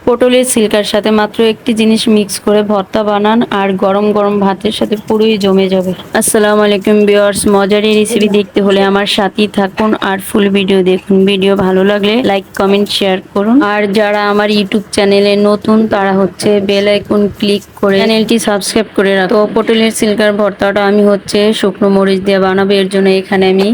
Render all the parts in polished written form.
পটলের সিল্কার সাথে মাত্র একটি জিনিস মিক্স করে ভর্তা বানান আর গরম গরম ভাতের সাথে পুরোই জমে যাবে। আসসালামু আলাইকুম ভিউয়ার্স, মজার এই রেসিপি দেখতে হলে আমার সাথেই থাকুন আর ফুল ভিডিও দেখুন। ভিডিও ভালো লাগলে লাইক কমেন্ট শেয়ার করুন। আর যারা আমার ইউটিউব চ্যানেলে নতুন তারা হচ্ছে বেল আইকন ক্লিক করে চ্যানেলটি সাবস্ক্রাইব করে রাখুন। তো পটলের সিল্কার ভর্তাটা আমি হচ্ছে শুকনো মরিচ দিয়ে বানাবো। এর জন্য এখানে আমি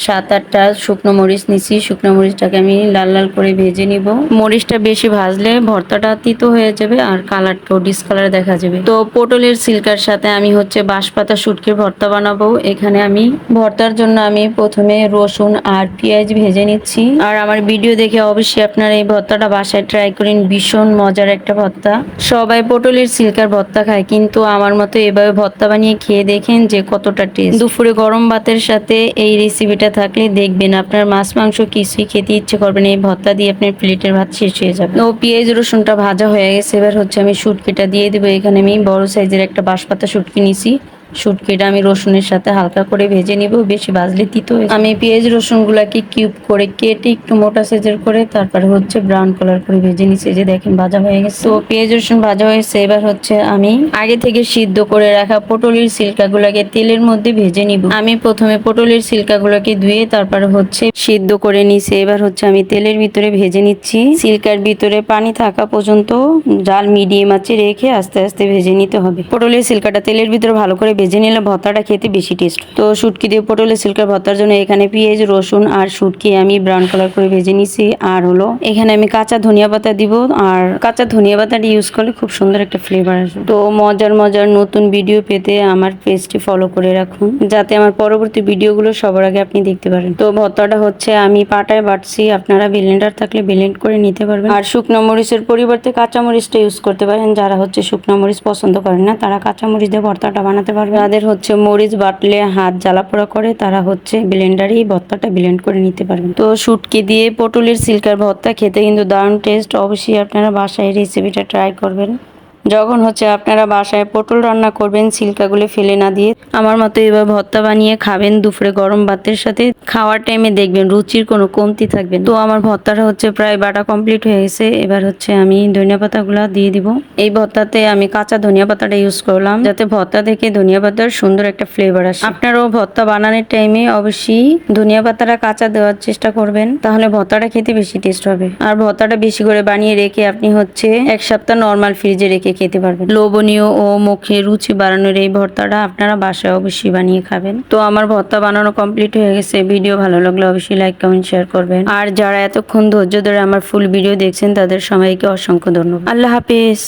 7-8টা শুকনো মরিচ নিছি। শুকনো মরিচটাকে আমি লাল লাল করে ভেজে নিব। মরিচটা বেশি ভাজলে ভর্তাটা তিতো হয়ে যাবে আর কালারটাও ডিসকালার দেখা যাবে। তো পটলের সিল্কার সাথে আমি হচ্ছে বাঁশপাতা শুটকির ভর্তা বানাবো। এখানে আমি ভর্তার জন্য আমি প্রথমে রসুন আর পেঁয়াজ ভেজে নিচ্ছি। আর আমার ভিডিও দেখে অবশ্যই আপনারা এই ভর্তাটা বাসায় ট্রাই করেন, ভীষণ মজার একটা ভর্তা। সবাই পটলের সিল্কার ভর্তা খায়, কিন্তু আমার মতো এভাবে ভর্তা বানিয়ে খেয়ে দেখেন যে কতটা টেস্ট। দুপুরে গরম ভাতের সাথে এই রেসিপিটা থাকলে দেখবেন আপনার মাছ মাংস কিছুই খেতে ইচ্ছে করবেন, এই ভর্তা দিয়ে আপনার প্লেটের ভাত শেষ হয়ে যাবে। তো পেঁয়াজ রসুনটা ভাজা হয়ে গেছে, এবার হচ্ছে আমি শুটকিটা দিয়ে দেবো। এখানে আমি বড় সাইজের একটা বাঁশপাতা শুটকি নিছি। শুটকিটা আমি রসুনের সাথে হালকা করে ভেজে নিব, বেশি ভাজলে তিতো হয়ে যাবে। আমি পেঁয়াজ রসুন গুলাকে কিউব করে কেটে একটু মোটা সাইজের করে তারপরে হচ্ছে ব্রাউন কালার করে ভেজে নিছি। যে দেখেন ভাজা হয়ে গেছে। তো পেঁয়াজ রসুন ভাজা হয়েছে, এবার হচ্ছে আমি আগে থেকে সিদ্ধ করে রাখা পটলের সিল্কা গুলাকে তেলের মধ্যে ভেজে নিব। আমি প্রথমে পটলের সিল্কা গুলাকে ধুয়ে তারপরে হচ্ছে সিদ্ধ করে নিছি। এবার হচ্ছে আমি তেলের ভিতরে ভেজে নিচ্ছি। সিল্কার ভিতরে পানি থাকা পর্যন্ত জাল মিডিয়াম আঁচে রেখে আস্তে আস্তে ভেজে নিতে হবে। পটলের সিল্কাটা তেলের ভিতরে ভালো করে ভেজে নিলে ভর্তাটা খেতে বেশি টেস্ট। তো শুটকি দিয়ে পটলের সিল্কার ভর্তার জন্য এখানে পেঁয়াজ রসুন আর শুটকি আমি ব্রাউন কালার করে ভেজে নিছি। আর হলো এখানে আমি কাঁচা ধনিয়া পাতা দিব, আর কাঁচা ধনিয়া পাতাটা ইউজ করলে খুব সুন্দর একটা ফ্লেভার আসবে। তো মজার মজার নতুন ভিডিও পেতে আমার পেজটি ফলো করে রাখুন, যাতে আমার পরবর্তী ভিডিওগুলো সবার আগে আপনি দেখতে পারেন। তো ভর্তাটা হচ্ছে আমি পাটায় বাটছি, আপনারা ব্লেন্ডার থাকলে ব্লেন্ড করে নিতে পারবেন। আর শুকনো মরিচের পরিবর্তে কাঁচা মরিচটা ইউজ করতে পারেন। যারা হচ্ছে শুকনো মরিচ পছন্দ করেন না তারা কাঁচা মরিচ দিয়ে ভর্তাটা বানাতে পারবে। যাদের হচ্ছে মরিচ বাটলে হাত জ্বালা পোড়া করে তারা হচ্ছে ব্লেন্ডারেই ভর্তাটা ব্লেন্ড করে নিতে পারবেন। তো শুটকি দিয়ে পটলের সিল্কার ভর্তা খেতে কিন্তু দারুণ টেস্ট। অবশ্যই আপনারা বাসায় রেসিপিটা ট্রাই করবেন। যখন হচ্ছে আপনারা বাসায় পটল রান্না করবেন সিল্কাগুলো ফেলে না দিয়ে আমার মতো এবার ভর্তা বানিয়ে খাবেন দুপুরে গরম ভাতের সাথে। খাওয়ার টাইমে দেখবেন রুচির কোনো কমতি থাকবে না। তো আমার ভর্তাটা হচ্ছে প্রায় বাটা কমপ্লিট হয়ে গেছে। এবার হচ্ছে আমি ধনিয়া পাতাগুলো দিয়ে দিব। এই ভর্তাতে আমি কাঁচা ধনিয়া পাতাটা ইউজ করলাম, যাতে ভর্তা থেকে ধনিয়া পাতার সুন্দর একটা ফ্লেভার আসে। আপনারাও ভর্তা বানানোর টাইমে অবশ্যই ধনিয়া পাতাটা কাঁচা দেওয়ার চেষ্টা করবেন, তাহলে ভর্তাটা খেতে বেশি টেস্ট হবে। আর ভর্তাটা বেশি করে বানিয়ে রেখে আপনি হচ্ছে 1 সপ্তাহ নর্মাল ফ্রিজে রেখে খেতে পারবেন। লোভনীয় ও মুখে রুচি বাড়ানোর এই ভর্তাটা আপনারা বাসায় অবশ্যই বানিয়ে খাবেন। তো আমার ভর্তা বানানো কমপ্লিট হয়ে গেছে। ভিডিও ভালো লাগলে অবশ্যই লাইক কমেন্ট শেয়ার করবেন। আর যারা এতক্ষণ ধৈর্য ধরে আমার ফুল ভিডিও দেখছেন তাদের সবাইকে অসংখ্য ধন্যবাদ। আল্লাহ হাফেজ।